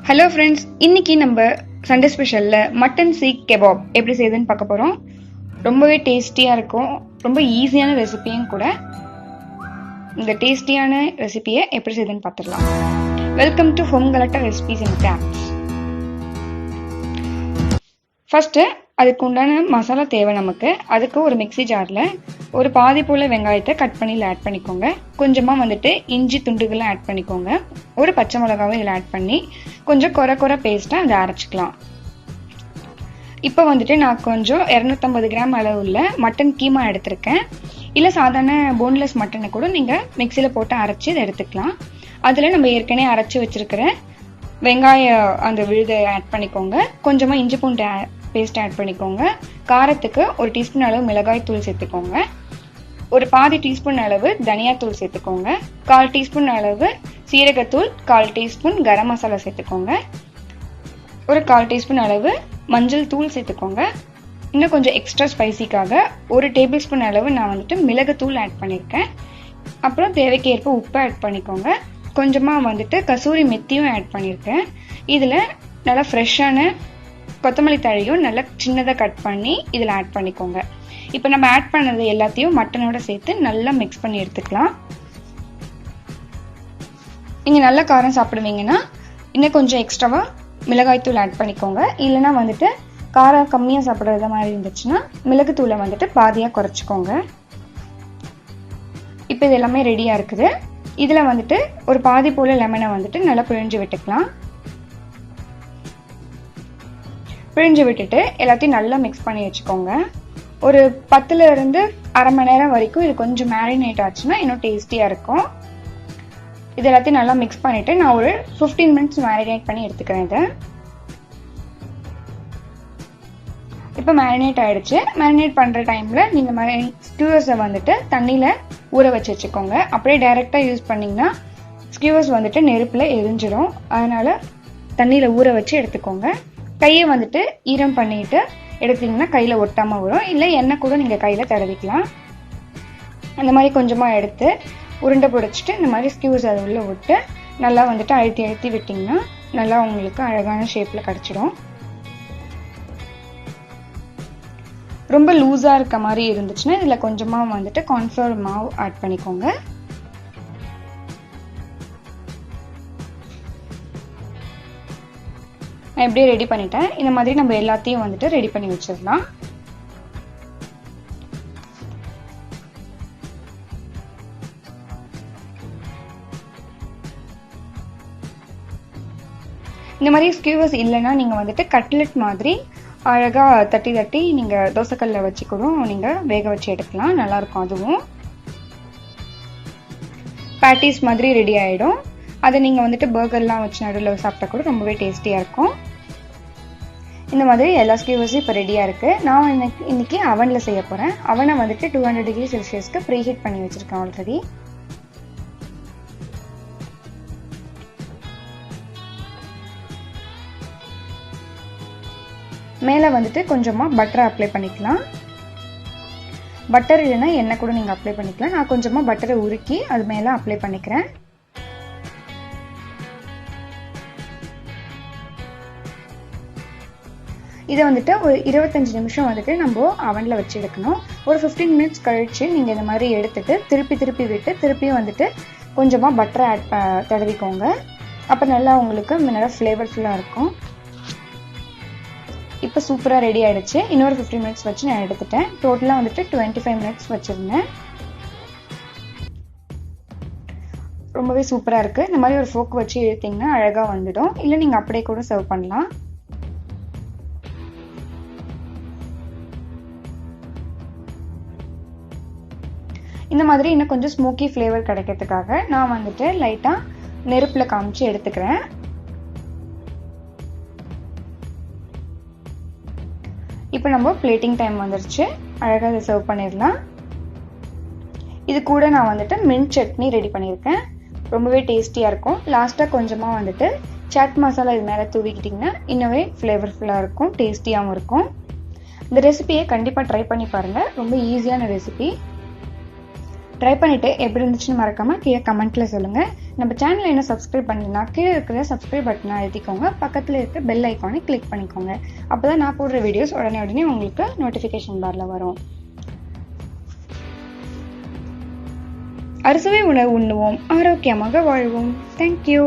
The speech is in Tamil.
ஹலோ ஃப்ரெண்ட்ஸ், இன்னைக்கு நம்ம சண்டே ஸ்பெஷலில் மட்டன் சீக் கெபாப் எப்படி செய்யுதுன்னு பார்க்க போகிறோம். ரொம்பவே டேஸ்டியாக இருக்கும், ரொம்ப ஈஸியான ரெசிபியும் கூட. இந்த டேஸ்டியான ரெசிபியை எப்படி செய்யுதுன்னு பார்த்துடலாம். Welcome to home கலட்டா recipes and crafts. First அதுக்கு உண்டான மசாலா தேவை நமக்கு. அதுக்கு ஒரு மிக்சி ஜாரில் ஒரு பாதி போல் வெங்காயத்தை கட் பண்ணி ஆட் பண்ணிக்கோங்க. கொஞ்சமாக இஞ்சி துண்டுகளை ஆட் பண்ணிக்கோங்க. ஒரு பச்சை மிளகாவை இதில் ஆட் பண்ணி கொஞ்சம் குறை பேஸ்ட்டாக அதை அரைச்சிக்கலாம். இப்போ நான் கொஞ்சம் 250 கிராம் அளவு உள்ள மட்டன் கீமா எடுத்திருக்கேன். இல்லை சாதாரண போன்லெஸ் மட்டனை கூட நீங்கள் மிக்சியில் போட்டு அரைச்சி இதை எடுத்துக்கலாம். அதில் நம்ம ஏற்கனவே அரைச்சி வச்சிருக்கிற வெங்காய அந்த விழுதை ஆட் பண்ணிக்கோங்க. கொஞ்சமாக இஞ்சி பூண்டு பேஸ்ட் ஆட் பண்ணிக்கோங்க. காரத்துக்கு ஒரு டீஸ்பூன் அளவு மிளகாய் தூள் சேர்த்துக்கோங்க. ஒரு பாதி டீஸ்பூன் அளவு தனியாத்தூள் சேர்த்துக்கோங்க. 1/4 டீஸ்பூன் அளவு சீரகத்தூள், 1/4 டீஸ்பூன் கரம் மசாலா சேர்த்துக்கோங்க. ஒரு 1/4 டீஸ்பூன் அளவு மஞ்சள் தூள் சேர்த்துக்கோங்க. இன்னும் கொஞ்சம் எக்ஸ்ட்ரா ஸ்பைசிக்காக ஒரு டேபிள் ஸ்பூன் அளவு நான் மிளகுத்தூள் ஆட் பண்ணியிருக்கேன். அப்புறம் தேவைக்கு ஏற்ப உப்பு ஆட் பண்ணிக்கோங்க. கொஞ்சமாக கசூரி மெத்தியும் ஆட் பண்ணியிருக்கேன். இதில் நல்லா ஃப்ரெஷ்ஷான கொத்தமல்லி தழையும் நல்லா சின்னதாக கட் பண்ணி இதில் ஆட் பண்ணிக்கோங்க. இப்போ நம்ம ஆட் பண்ணது எல்லாத்தையும் மட்டனோட சேர்த்து நல்லா மிக்ஸ் பண்ணி எடுத்துக்கலாம். நீங்கள் நல்ல காரம் சாப்பிடுவீங்கன்னா இன்னும் கொஞ்சம் எக்ஸ்ட்ராவாக மிளகாய்த்தூள் ஆட் பண்ணிக்கோங்க. இல்லைன்னா காரம் கம்மியாக சாப்பிட்றது மாதிரி இருந்துச்சுன்னா மிளகுத்தூளை பாதியாக குறைச்சிக்கோங்க. இப்போ இது எல்லாமே ரெடியாக இருக்குது. இதில் ஒரு பாதி போல் லெமனை நல்லா பிழிஞ்சு விட்டுக்கலாம். பிழிஞ்சு விட்டுட்டு எல்லாத்தையும் நல்லா மிக்ஸ் பண்ணி வச்சுக்கோங்க. ஒரு 10 இருந்து அரை மணி நேரம் வரைக்கும் இது கொஞ்சம் மேரினேட் ஆச்சுன்னா இன்னும் டேஸ்டியாக இருக்கும். இது எல்லாத்தையும் நல்லா மிக்ஸ் பண்ணிவிட்டு நான் ஒரு 15 மினிட்ஸ் மேரினேட் பண்ணி எடுத்துக்கிறேன். இதை இப்போ மேரினேட் ஆகிடுச்சு. மேரினேட் பண்ணுற டைமில் நீங்கள் ஸ்கியூவர்ஸை தண்ணியில் ஊற வச்சு வச்சுக்கோங்க. அப்படியே டைரெக்டாக யூஸ் பண்ணிங்கன்னா ஸ்கியூவர்ஸ் நெருப்பில் எரிஞ்சிடும். அதனால் தண்ணியில் ஊற வச்சு எடுத்துக்கோங்க. கையை ஈரம் பண்ணிட்டு எடுத்தீங்கன்னா கையில் ஒட்டாமல் வரும். இல்லை எண்ணெய் கூட நீங்கள் கையில் தடவிக்கலாம். அந்த மாதிரி கொஞ்சமாக எடுத்து உருண்டை பிடிச்சிட்டு இந்த மாதிரி ஸ்கியூஸ் அது உள்ள விட்டு நல்லா அழுத்தி விட்டிங்கன்னா நல்லா உங்களுக்கு அழகான ஷேப்பில் கிடச்சிடும். ரொம்ப லூஸாக இருக்க மாதிரி இருந்துச்சுன்னா இதில் கொஞ்சமாக கார்ன்ஃப்ளவர் மாவு ஆட் பண்ணிக்கோங்க. நான் எப்படியே ரெடி பண்ணிட்டேன். இந்த மாதிரி நம்ம எல்லாத்தையும் ரெடி பண்ணி வச்சிடலாம். இந்த மாதிரி ஸ்கியூவர்ஸ் இல்லைன்னா நீங்கள் கட்லெட் மாதிரி அழகாக தட்டி நீங்கள் தோசைக்கல்ல வச்சு கூட நீங்கள் வேக வச்சு எடுக்கலாம். நல்லாயிருக்கும். அதுவும் பேட்டிஸ் மாதிரி ரெடி ஆகிடும். அதை நீங்கள் பர்கர்லாம் வச்சு நடுவில் சாப்பிட்டா கூட ரொம்பவே டேஸ்டியாக இருக்கும். இந்த மாதிரி எல்லா ஸ்கியூவர்ஸும் இப்போ ரெடியாக இருக்குது. நான் இன்னைக்கு அவனில் செய்ய போகிறேன். அவனை 200 டிகிரி செல்சியஸ்க்கு ப்ரீ ஹீட் பண்ணி வச்சுருக்கேன் ஆல்ரெடி. மேலே கொஞ்சமாக பட்டரை அப்ளை பண்ணிக்கலாம். பட்டர் இல்லைன்னா எண்ணெய் கூட நீங்கள் அப்ளை பண்ணிக்கலாம். நான் கொஞ்சமாக பட்டரை உருக்கி அது மேலே அப்ளை பண்ணிக்கிறேன். இதை ஒரு 25 நிமிஷம் நம்ம அவனில் வச்சு எடுக்கணும். ஒரு 15 மினிட்ஸ் கழிச்சு நீங்கள் இந்த மாதிரி எடுத்துட்டு திருப்பி விட்டு திருப்பியும் கொஞ்சமாக பட்டரை தடவிக்கோங்க. அப்போ நல்லா உங்களுக்கு நல்லா ஃப்ளேவர்ஃபுல்லாக இருக்கும். இப்போ சூப்பராக ரெடி ஆகிடுச்சு. இன்னொரு 15 மினிட்ஸ் வச்சு நான் எடுத்துட்டேன். டோட்டலாக 25 மினிட்ஸ் வச்சுருந்தேன். ரொம்பவே சூப்பராக இருக்குது. இந்த மாதிரி ஒரு ஃபோக் வச்சு எடுத்தீங்கன்னா அழகாக வந்துடும். இல்லை நீங்கள் அப்படியே கூட சர்வ் பண்ணலாம். இந்த மாதிரி இன்னும் கொஞ்சம் ஸ்மோக்கி ஃப்ளேவர் கிடைக்கிறதுக்காக நான் லைட்டாக நெருப்பில் காமிச்சு எடுத்துக்கிறேன். இப்போ நம்ம பிளேட்டிங் டைம் வந்துருச்சு. அழகாக இதை சர்வ் பண்ணிடலாம். இது கூட நான் மின்ட் சட்னி ரெடி பண்ணியிருக்கேன். ரொம்பவே டேஸ்டியாக இருக்கும். லாஸ்ட்டாக கொஞ்சமாக சாட் மசாலா இது மேலே தூவிக்கிட்டிங்கன்னா இன்னவே ஃப்ளேவர்ஃபுல்லாக இருக்கும், டேஸ்டியாகவும் இருக்கும். இந்த ரெசிபியை கண்டிப்பாக ட்ரை பண்ணி பாருங்கள். ரொம்ப ஈஸியான ரெசிபி. ட்ரை பண்ணிட்டு எப்படி இருந்துச்சுன்னு மறக்காம கீழே கமெண்ட்ல சொல்லுங்க. நம்ம சேனலை என்ன சப்ஸ்கிரைப் பண்ணலன்னா கீழே இருக்கிற சப்ஸ்கிரைப் பட்டனை அழுத்திக்கோங்க. பக்கத்துல இருக்க பெல் ஐக்கானை கிளிக் பண்ணிக்கோங்க. அப்பதான் நான் போடுற வீடியோஸ் உடனே உங்களுக்கு நோட்டிபிகேஷன் பார்ல வரும். அறுசுவை உணவு உண்ணுவோம், ஆரோக்கியமாக வாழ்வோம். தேங்க்யூ.